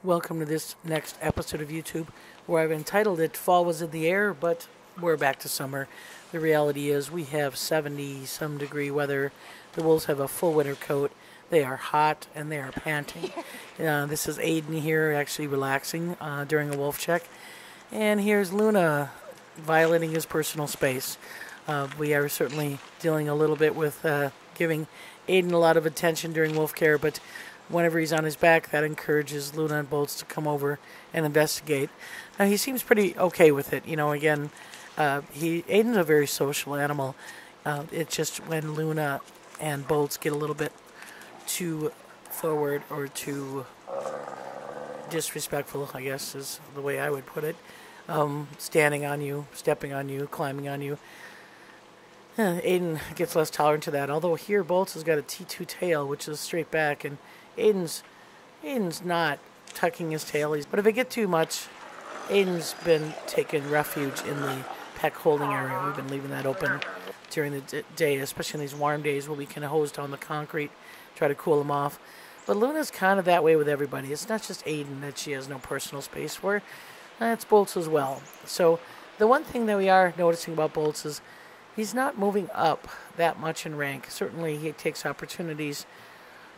Welcome to this next episode of YouTube, where I've entitled it Fall Was in the Air, but we're back to summer. The reality is we have 70-some degree weather. The wolves have a full winter coat. They are hot and they are panting. This is Aiden here, actually relaxing during a wolf check. And here's Luna violating his personal space. We are certainly dealing a little bit with giving Aiden a lot of attention during wolf care, but whenever he's on his back, that encourages Luna and Bolts to come over and investigate. Now, he seems pretty okay with it. Again, Aiden's a very social animal. It's just when Luna and Bolts get a little bit too forward or too disrespectful, I guess is the way I would put it. Standing on you, stepping on you, climbing on you. Aiden gets less tolerant to that. Although here, Bolts has got a T2 tail, which is straight back, and Aiden's not tucking his tail. But if it get too much, Aiden's been taking refuge in the peck holding area. We've been leaving that open during the day, especially in these warm days where we can hose down the concrete, try to cool them off. But Luna's kind of that way with everybody. It's not just Aiden that she has no personal space for. It's Bolts as well. So the one thing that we are noticing about Bolts is he's not moving up that much in rank. Certainly he takes opportunities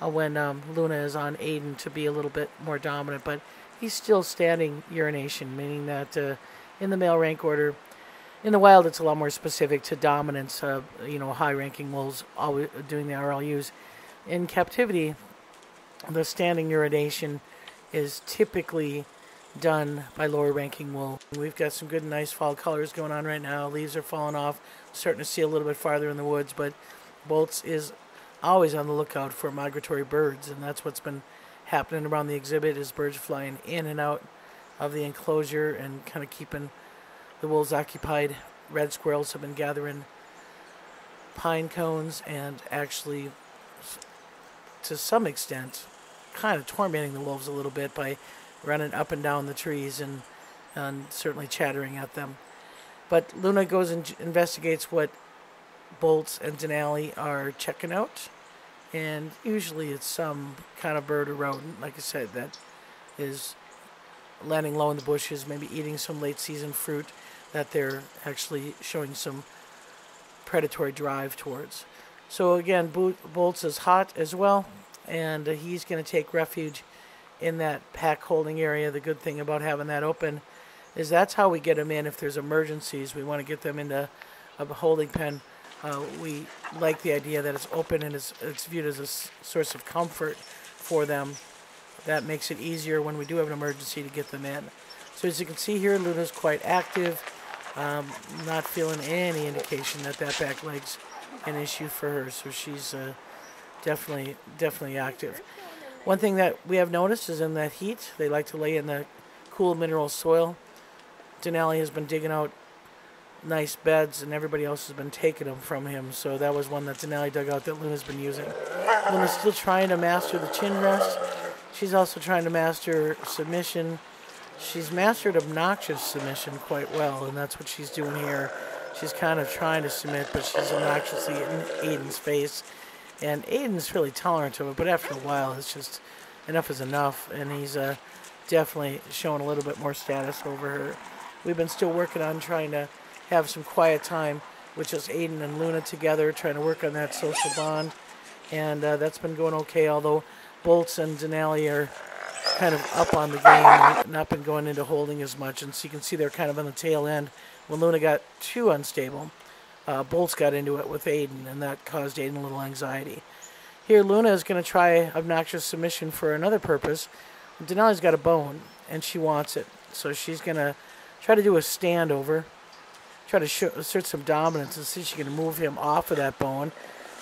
when Luna is on Aiden to be a little bit more dominant, but he's still standing urination, meaning that in the male rank order, in the wild it's a lot more specific to dominance, high-ranking wolves always doing the RLUs. In captivity, the standing urination is typically done by lower-ranking wolves. We've got some good, nice fall colors going on right now. Leaves are falling off, starting to see a little bit farther in the woods, but Bolts is always on the lookout for migratory birds, and that's what's been happening around the exhibit, is birds flying in and out of the enclosure and kind of keeping the wolves occupied. Red squirrels have been gathering pine cones and actually, to some extent, kind of tormenting the wolves a little bit by running up and down the trees and certainly chattering at them. But Luna goes and investigates what Bolts and Denali are checking out, and usually it's some kind of bird or rodent, like I said, that is landing low in the bushes, maybe eating some late season fruit that they're actually showing some predatory drive towards. So again, Bolts is hot as well, and he's going to take refuge in that pack holding area. The good thing about having that open is that's how we get them in if there's emergencies. We want to get them into a holding pen. We like the idea that it's open and it's viewed as a source of comfort for them. That makes it easier when we do have an emergency to get them in. So as you can see here, Luna's quite active. Not feeling any indication that back leg's an issue for her. So she's definitely active. One thing that we have noticed is in that heat, they like to lay in the cool mineral soil. Denali has been digging out nice beds, and everybody else has been taking them from him. So that was one that Denali dug out that Luna's been using. Luna's still trying to master the chin rest. She's also trying to master submission. She's mastered obnoxious submission quite well, and that's what she's doing here. She's kind of trying to submit, but she's obnoxiously in Aiden's face. And Aiden's really tolerant of it, but after a while, it's just enough is enough, and he's definitely showing a little bit more status over her. We've been still working on trying to have some quiet time with just Aiden and Luna together, trying to work on that social bond, and that's been going okay, although Bolts and Denali are kind of up on the game and not been going into holding as much, and so you can see they're kind of on the tail end. When Luna got too unstable, Bolts got into it with Aiden, and that caused Aiden a little anxiety. Here, Luna is going to try obnoxious submission for another purpose. Denali's got a bone, and she wants it, so she's going to try to do a standover, try to assert some dominance and see if she can move him off of that bone.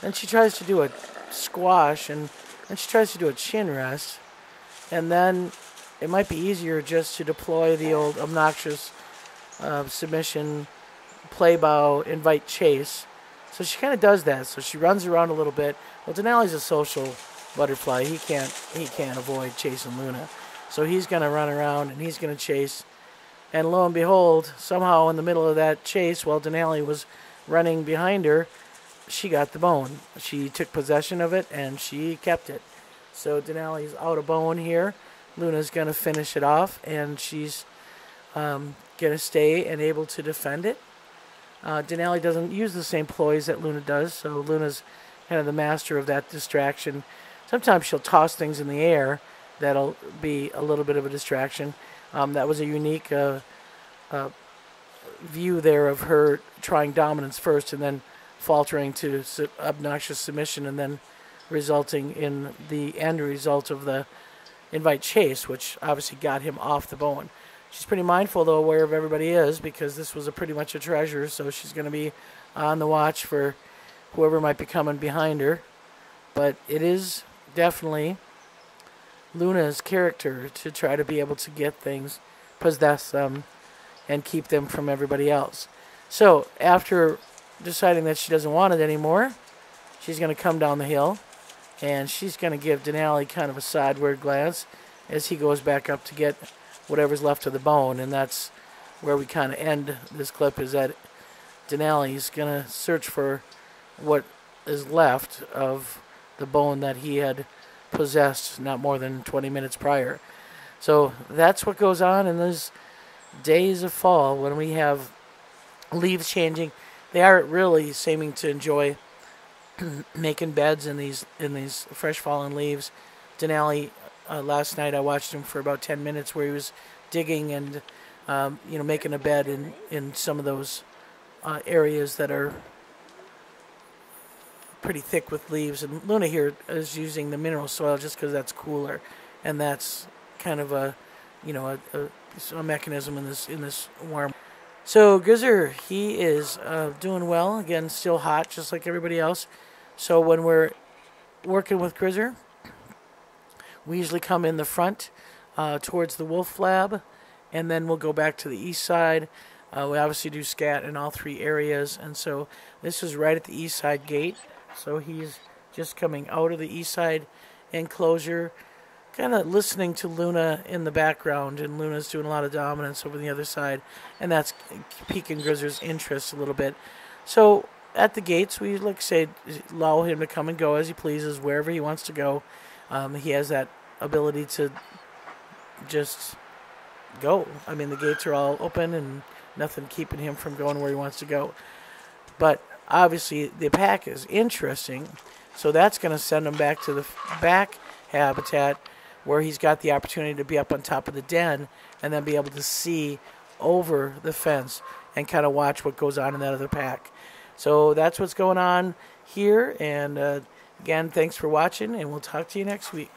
Then she tries to do a squash, and then she tries to do a chin rest. And then it might be easier just to deploy the old obnoxious submission, play bow, invite chase. So she kind of does that. So she runs around a little bit. Well, Denali's a social butterfly. He can't avoid chasing Luna. So he's going to run around and he's going to chase. And lo and behold, somehow in the middle of that chase, while Denali was running behind her, she got the bone. She took possession of it and she kept it. So Denali's out of bone here. Luna's going to finish it off, and she's going to stay and able to defend it. Denali doesn't use the same ploys that Luna does, so Luna's kind of the master of that distraction. Sometimes she'll toss things in the air. That'll be a little bit of a distraction. That was a unique view there of her trying dominance first and then faltering to obnoxious submission, and then resulting in the end result of the invite chase, which obviously got him off the bone. She's pretty mindful, though, where everybody is, because this was pretty much a treasure, so she's going to be on the watch for whoever might be coming behind her. But it is definitely Luna's character to try to be able to get things, possess them, and keep them from everybody else. So after deciding that she doesn't want it anymore, she's going to come down the hill, and she's going to give Denali kind of a sideward glance as he goes back up to get whatever's left of the bone. And that's where we kind of end this clip, is that Denali's going to search for what is left of the bone that he had possessed not more than 20 minutes prior. So that's what goes on in those days of fall when we have leaves changing. They are really seeming to enjoy making beds in these fresh fallen leaves. Denali, last night I watched him for about 10 minutes where he was digging and making a bed in some of those areas that are pretty thick with leaves. And Luna here is using the mineral soil just because that's cooler, and that's kind of a mechanism in this warm. So Grizzer, he is doing well. Again, still hot, just like everybody else. So when we're working with Grizzer, we usually come in the front towards the wolf lab, and then we'll go back to the east side. We obviously do scat in all three areas, and so this is right at the east side gate. So he's just coming out of the east side enclosure, kind of listening to Luna in the background, and Luna's doing a lot of dominance over the other side, and that's piquing Grizzer's interest a little bit. So at the gates, we, like I say, allow him to come and go as he pleases, wherever he wants to go. He has that ability to just go. I mean, the gates are all open and nothing keeping him from going where he wants to go. But obviously, the pack is interesting, so that's going to send him back to the back habitat where he's got the opportunity to be up on top of the den and then be able to see over the fence and kind of watch what goes on in that other pack. So that's what's going on here, and again, thanks for watching, and we'll talk to you next week.